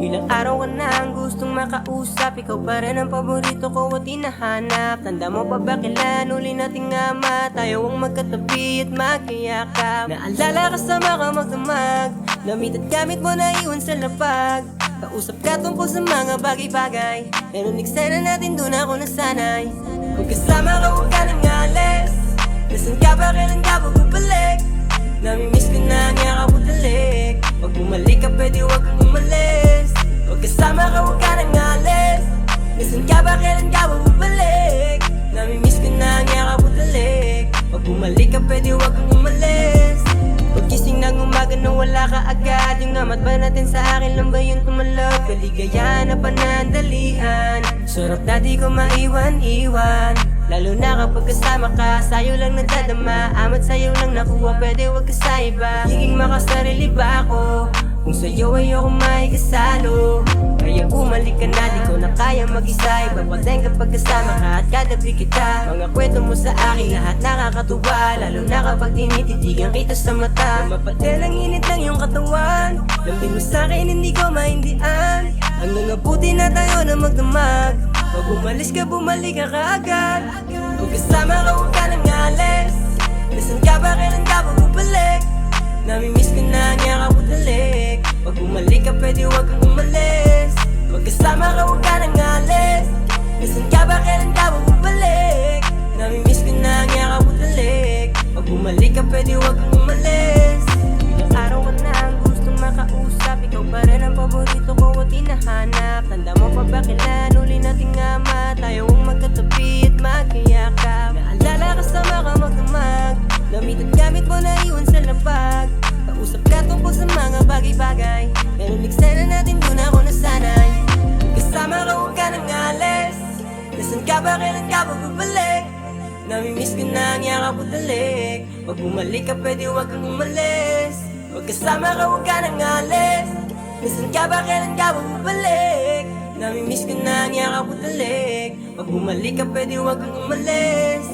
Ilang araw ka na ang gustong makausap, ikaw pa rin ang paborito ko at hinahanap. Tanda mo pa ba kailan uli nating ama? Tayo ang magkatabi at magkayakap. Naalala kasama ka magdamag, damit at gamit mo na iwan sa lapag. Kausap ka tungkol sa mga bagay-bagay, pero niksena natin doon ako nasanay. Kung kasama ka huwag ka nang alis, nasan ka ba, kailan ka ba bubalik? Namimiss ko na ang yakap o talik. Pag bumalik ka pwede huwag kang umalis. Pag kasama ka huwag ka nang alis, nasan ka ba, kailan ka ba bubalik? Namimiss ko na ang yakap o talik. Pag bumalik ka pwede huwag kang umalis. Pagkising ng umaga nung wala ka agad, yung amat ba natin sa akin lang ba yung tumalab? Kaligayahan na panandalian, sarap na di ko maiwan-iwan. Lalo na kapag kasama ka, sa'yo lang nadadama. Amat sa'yo lang nakuha, pwede wag ka sa iba. Higing makasarili ba ako kung sa'yo ayoko makikasalo? Kaya bumalik ka na, di ko na kaya mag-isa. Iba pa din kapag kasama ka at kadabi kita. Mga kwento mo sa akin, lahat nakakatuwa. Lalo na kapag tinititigan kita sa mata. Mapatil ang init ng iyong katawan, lambing mo sa'kin hindi ko maindian. Ang nangabuti na tayo na magdamag. Pag umalis ka, bumalik ka kaagad. Kung kasama ka, huwag ka nang alis, nasan ka ba, kailan ka ba bubalik? Namimiss ko na ang yakap o talik. Pag bumalik ka, pwede huwag kang umalis. Pag kasama ka, huwag ka nang alis, nasan ka ba, kailan ka ba bubalik? Namimiss ko na ang yakap o talik. Pag bumalik ka, pwede huwag kang umalis. Ilang araw ka na ang gustong makausap, ikaw pa rin ang paborito ko at hinahanap. Tanda mo pa ba kailan uli nating ama? Tayo ang magkatabi at magkayakap. Naalala kasama ka magdamag, damit at gamit mo na iwan sa lapag. Kausap ka tungkol sa mga bagay-bagay, pero niksena natin doon ako nasanay. Kung kasama ka huwag ka nang alis, nasan ka ba, kailan ka ba bubalik? Namimiss ko na ang yakap o talik. Pag bumalik ka pwede huwag kang umalis. Pag kasama ka huwag ka nang alis, nasan ka ba, kailan ka ba bubalik? Namimiss ko na ang yakap o talik. Pag bumalik ka pwede huwag kang umalis.